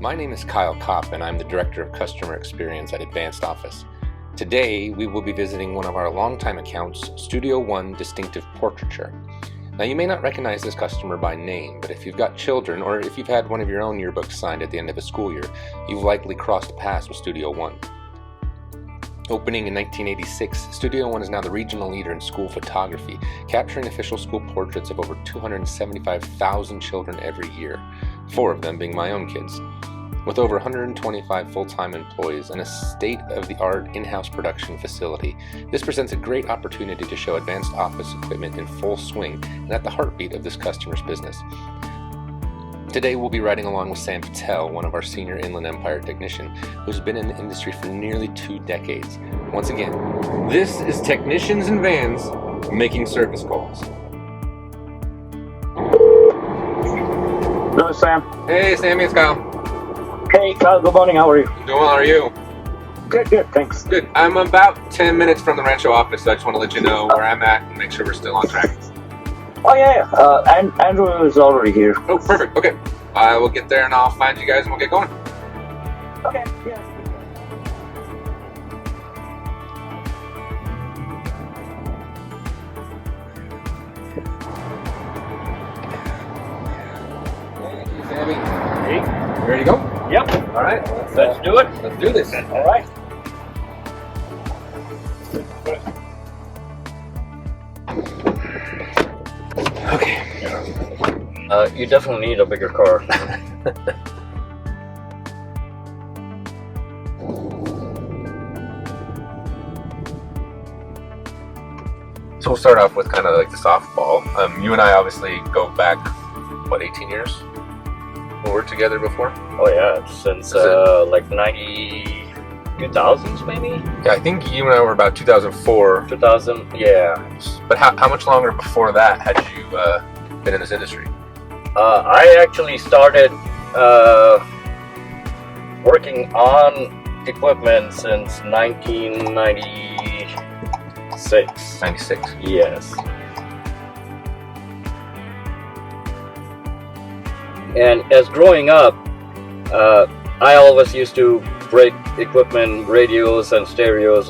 My name is Kyle Kopp, and I'm the Director of Customer Experience at Advanced Office. Today, we will be visiting one of our longtime accounts, Studio One Distinctive Portraiture. Now, you may not recognize this customer by name, but if you've got children, or if you've had one of your own yearbooks signed at the end of a school year, you've likely crossed paths with Studio One. Opening in 1986, Studio One is now the regional leader in school photography, capturing official school portraits of over 275,000 children every year, 4 of them being my own kids. With over 125 full-time employees and a state-of-the-art in-house production facility, this presents a great opportunity to show Advanced Office equipment in full swing and at the heartbeat of this customer's business. Today we'll be riding along with Sam Patel, one of our senior Inland Empire technician, who's been in the industry for nearly 2 decades. Once again, this is Technicians in Vans Making Service Calls. Hello, Sam. Hey Sammy, it's Kyle. Hey, Kyle, good morning. How are you? Doing well, how are you? Good, thanks. Good. I'm about 10 minutes from the Rancho office, so I just want to let you know where I'm at and make sure we're still on track. Oh, yeah. Andrew is already here. Oh, perfect. Okay. I will get there and I'll find you guys and we'll get going. Okay, yeah. Hey, Sammy. Hey. You ready to go? Yep. All right. Let's do it. Let's do this. All right. Okay. You definitely need a bigger car. So we'll start off with kind of like the softball. You and I obviously go back, 18 years? We were together before? Oh yeah, since like 2000s maybe? Yeah, I think you and I were about 2004. 2000, yeah. But how much longer before that had you been in this industry? I actually started working on equipment since 1996. 96. Yes. And as growing up, I always used to break equipment, radios and stereos,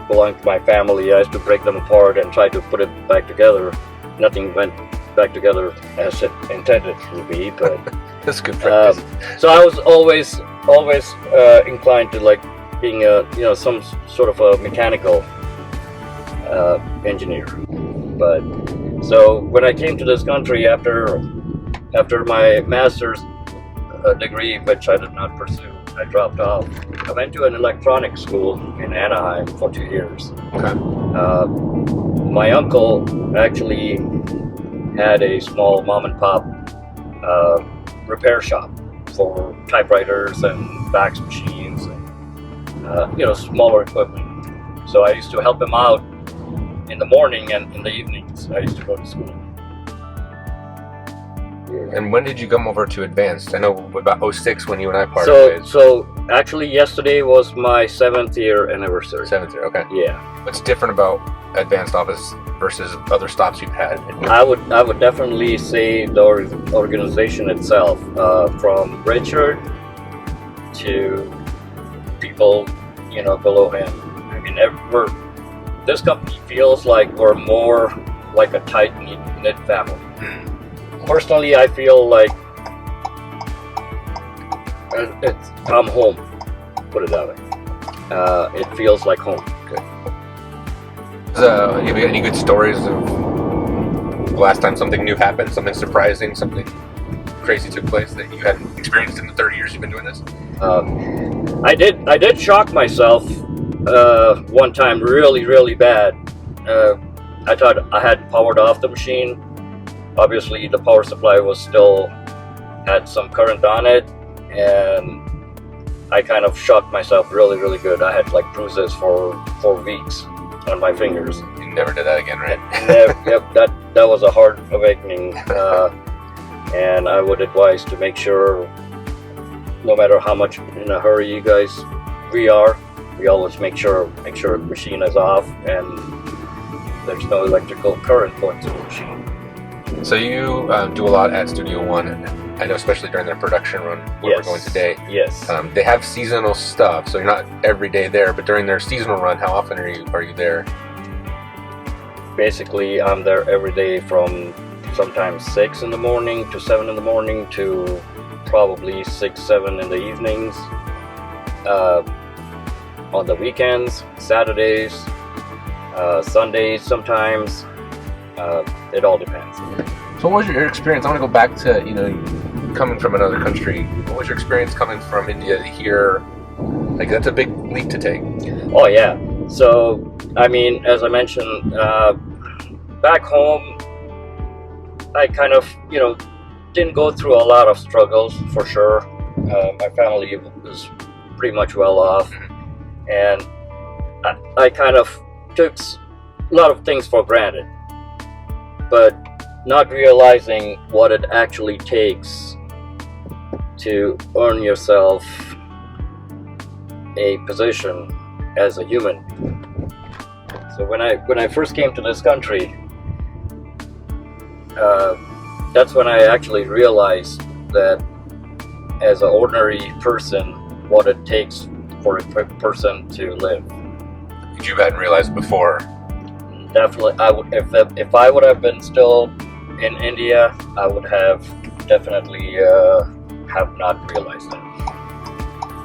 belong to my family. I used to break them apart and try to put it back together. Nothing went back together as it intended to be, but That's good practice. so I was always inclined to like being some sort of a mechanical engineer. But so when I came to this country after my master's degree, which I did not pursue, I dropped off. I went to an electronics school in Anaheim for 2 years. Okay. My uncle actually had a small mom and pop repair shop for typewriters and fax machines and smaller equipment. So I used to help him out in the morning and in the evenings. I used to go to school. And when did you come over to Advanced? I know about 06 when you and I parted ways. So actually yesterday was my 7th year anniversary. 7th year, okay. Yeah. What's different about Advanced Office versus other stops you've had? I would definitely say the organization itself, from Richard to people below him. I mean, this company feels like we're more like a tight-knit family. Personally, I feel like I'm home. Put it that way. It feels like home. Good. You have any good stories of the last time something new happened, something surprising, something crazy took place that you hadn't experienced in the 30 years you've been doing this? I did shock myself one time really bad. I thought I had powered off the machine. Obviously the power supply had some current on it, and I kind of shocked myself really good. I had like bruises for weeks on my fingers. You never did that again, right? Yep, that was a hard awakening, and I would advise to make sure, no matter how much in a hurry we always make sure the machine is off and there's no electrical current going to the machine. So you do a lot at Studio One. I know, especially during their production run where we're going today. Yes. They have seasonal stuff, so you're not every day there. But during their seasonal run, how often are you there? Basically, I'm there every day from sometimes 6 in the morning to 7 in the morning to probably 6, 7 in the evenings. On the weekends, Saturdays, Sundays sometimes. It all depends. So what was your experience? I want to go back to, coming from another country. What was your experience coming from India to here? Like, that's a big leap to take. Oh, yeah. So, I mean, as I mentioned, back home, I kind of, didn't go through a lot of struggles, for sure. My family was pretty much well off. And I kind of took a lot of things for granted. But not realizing what it actually takes to earn yourself a position as a human. So when I first came to this country, that's when I actually realized that as an ordinary person, what it takes for a person to live. You hadn't realized before? Definitely, I would. If I would have been still in India, I would have definitely have not realized that.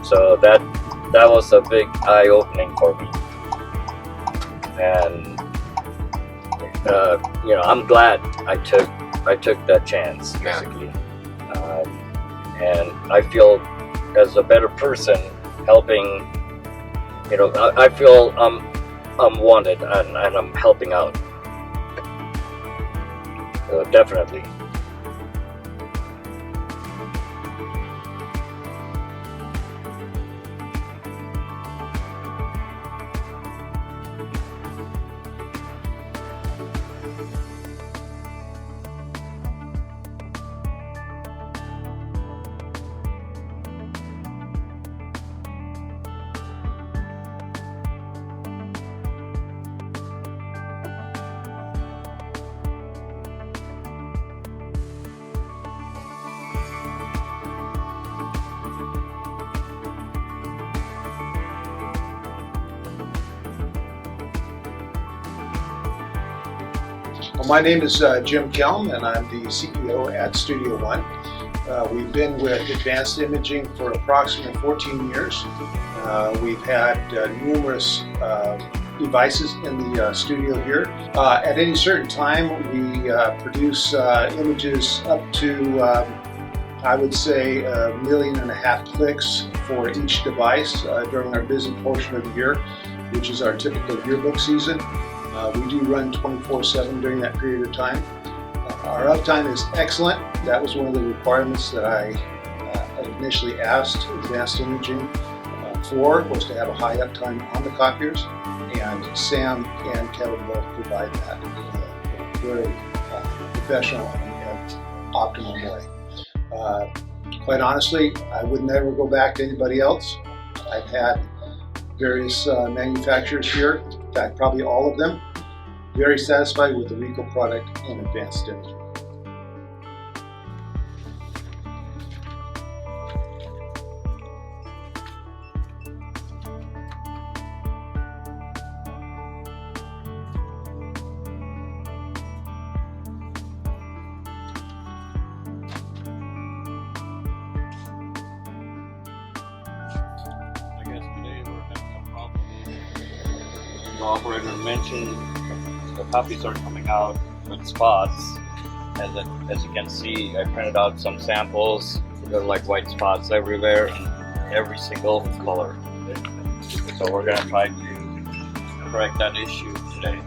So that was a big eye-opening for me, and I'm glad I took that chance, basically. And I feel as a better person helping. I feel I'm wanted and I'm helping out. Definitely. Well, my name is Jim Kelm, and I'm the CEO at Studio One. We've been with Advanced Imaging for approximately 14 years. We've had numerous devices in the studio here. At any certain time, we produce images up to, I would say, 1.5 million clicks for each device during our busy portion of the year, which is our typical yearbook season. We do run 24/7 during that period of time. Our uptime is excellent. That was one of the requirements that I initially asked Advanced Imaging for, was to have a high uptime on the copiers, and Sam and Kevin both provide that in a very professional and optimal way. Quite honestly, I would never go back to anybody else. I've had various manufacturers here, in fact probably all of them, very satisfied with the Ricoh product and Advanced Imaging. I guess today we're having a problem. The operator mentioned the copies are coming out with spots. As you can see, I printed out some samples. There are like white spots everywhere in every single color. So we're gonna try to correct that issue today.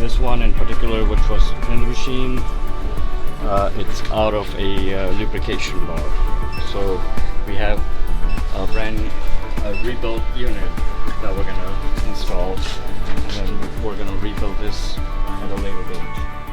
This one in particular, which was in the machine, it's out of a lubrication bar. So we have a rebuilt unit that we're gonna install, and then we're gonna rebuild this at a later date.